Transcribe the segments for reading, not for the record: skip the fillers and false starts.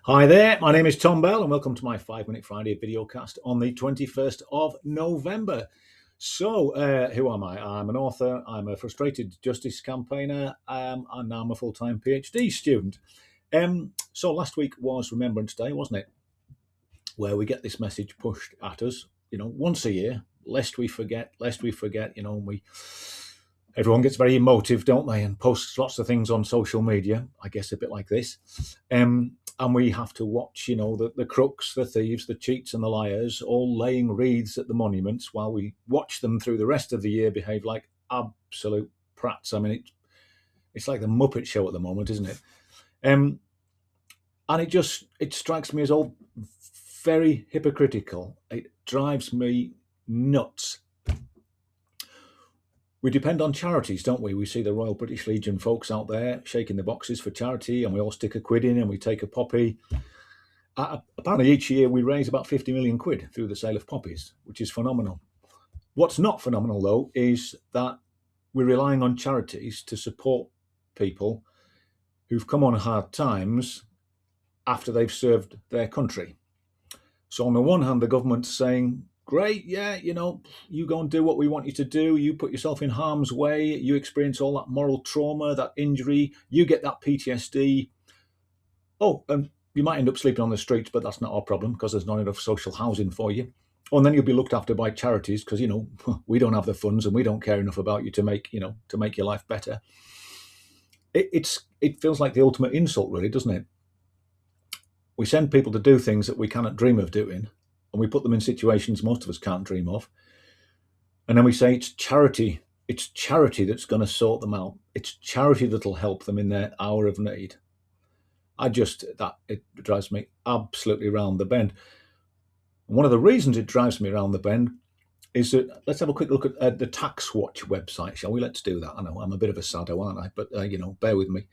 Hi there, my name is Tom Bell, and welcome to my 5 Minute Friday videocast on the 21st of November. So, who am I? I'm an author, I'm a frustrated justice campaigner, and now I'm a full time PhD student. So, last week was Remembrance Day, wasn't it? Where we get this message pushed at us, once a year, lest we forget, and everyone gets very emotive, don't they, and posts lots of things on social media, I guess a bit like this. And we have to watch, the crooks, the thieves, the cheats, and the liars all laying wreaths at the monuments while we watch them through the rest of the year behave like absolute prats. I mean, it's like the Muppet Show at the moment, isn't it? And it strikes me as all very hypocritical. It drives me nuts. We depend on charities, don't we? We see the Royal British Legion folks out there shaking the boxes for charity, and we all stick a quid in and we take a poppy. Apparently, each year we raise about 50 million quid through the sale of poppies, which is phenomenal. What's not phenomenal, though, is that we're relying on charities to support people who've come on hard times after they've served their country. So, on the one hand, the government's saying, great, yeah, you go and do what we want you to do. You put yourself in harm's way. You experience all that moral trauma, that injury. You get that PTSD. Oh, and you might end up sleeping on the streets, but that's not our problem because there's not enough social housing for you. Oh, and then you'll be looked after by charities because, we don't have the funds and we don't care enough about you to make your life better. It feels like the ultimate insult, really, doesn't it? We send people to do things that we cannot dream of doing, and we put them in situations most of us can't dream of. And then we say it's charity. It's charity that's going to sort them out. It's charity that'll help them in their hour of need. It drives me absolutely round the bend. And one of the reasons it drives me around the bend is that let's have a quick look at the Tax Watch website, shall we? Let's do that. I know I'm a bit of a saddo, aren't I? But bear with me.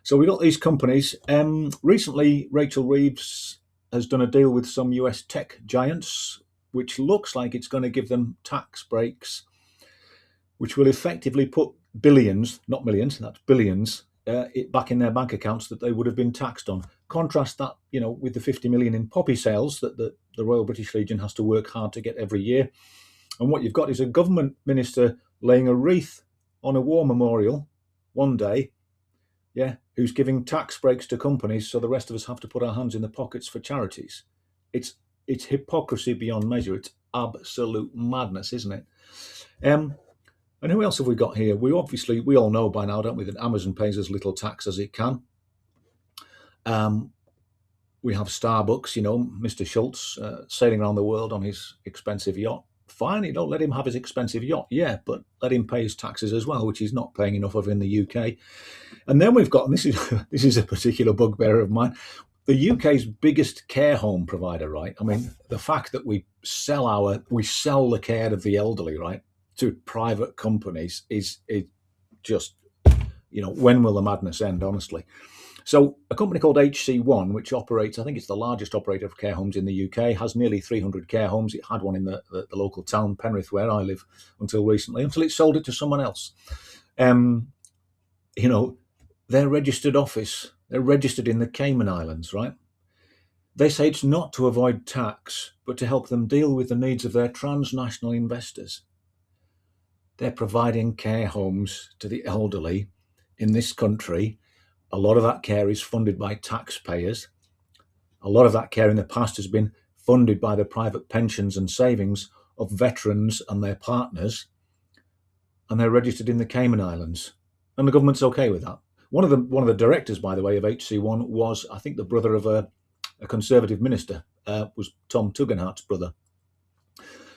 So we got these companies. Recently, Rachel Reeves has done a deal with some US tech giants, which looks like it's going to give them tax breaks, which will effectively put billions, not millions, that's billions, back in their bank accounts that they would have been taxed on. Contrast that, with the 50 million in poppy sales that the Royal British Legion has to work hard to get every year. And what you've got is a government minister laying a wreath on a war memorial one day, who's giving tax breaks to companies so the rest of us have to put our hands in the pockets for charities. It's hypocrisy beyond measure. It's absolute madness, isn't it? And who else have we got here? We all know by now, don't we, that Amazon pays as little tax as it can. We have Starbucks, Mr. Schultz sailing around the world on his expensive yacht. Fine, you don't let him have his expensive yacht, but let him pay his taxes as well, which he's not paying enough of in the UK. And then we've got, and this is a particular bugbear of mine, the UK's biggest care home provider, right? I mean, the fact that we sell the care of the elderly, right, to private companies is just, when will the madness end, honestly? So a company called HC1, which operates, I think it's the largest operator of care homes in the UK, has nearly 300 care homes. It had one in the local town, Penrith, where I live, until recently, until it sold it to someone else. Their registered office, they're registered in the Cayman Islands, right? They say it's not to avoid tax, but to help them deal with the needs of their transnational investors. They're providing care homes to the elderly in this country. A lot of that care is funded by taxpayers. A lot of that care in the past has been funded by the private pensions and savings of veterans and their partners, and they're registered in the Cayman Islands, and the government's okay with that. One of the directors, by the way, of HC1 was, I think, the brother of a Conservative minister, was Tom Tugendhat's brother.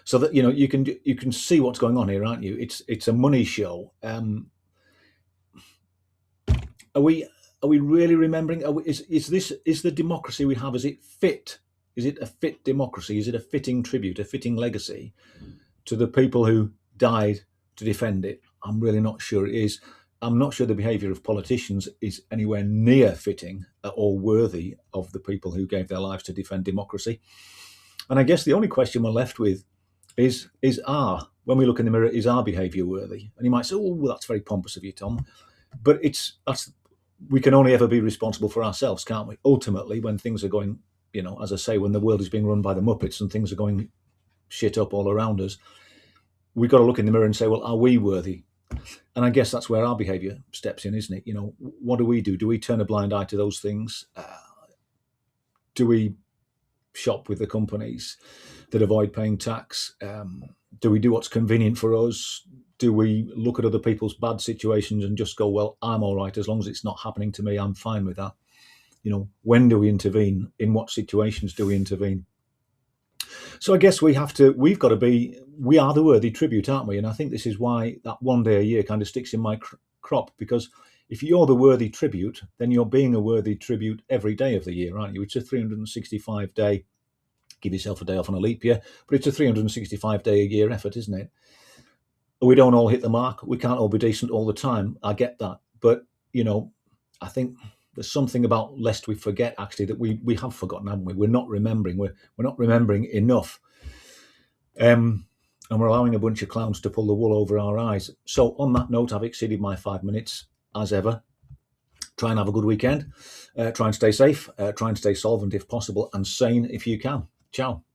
So that you can see what's going on here, aren't you? It's a money show. Are we really remembering? Is the democracy we have? Is it fit? Is it a fit democracy? Is it a fitting tribute, a fitting legacy to the people who died to defend it? I'm really not sure it is. I'm not sure the behaviour of politicians is anywhere near fitting or worthy of the people who gave their lives to defend democracy. And I guess the only question we're left with is when we look in the mirror, is our behaviour worthy? And you might say, oh, well, that's very pompous of you, Tom. But we can only ever be responsible for ourselves, can't we? Ultimately, when things are going, as I say, when the world is being run by the Muppets and things are going shit up all around us, we've got to look in the mirror and say, well, are we worthy? And I guess that's where our behaviour steps in, isn't it? What do we do? Do we turn a blind eye to those things? Do we shop with the companies that avoid paying tax? Do we do what's convenient for us? Do we look at other people's bad situations and just go, well, I'm all right as long as it's not happening to me, I'm fine with that? When do we intervene? In what situations do we intervene? So I guess we are the worthy tribute, aren't we? And I think this is why that one day a year kind of sticks in my crop, because if you're the worthy tribute, then you're being a worthy tribute every day of the year, aren't you? It's a 365 day, give yourself a day off on a leap year, but it's a 365 day a year effort, isn't it? We don't all hit the mark. We can't all be decent all the time. I get that. But, I think there's something about, lest we forget, actually, that we have forgotten, haven't we? We're not remembering. We're not remembering enough. And we're allowing a bunch of clowns to pull the wool over our eyes. So on that note, I've exceeded my 5 minutes, as ever. Try and have a good weekend. Try and stay safe. Try and stay solvent if possible, and sane if you can. Ciao.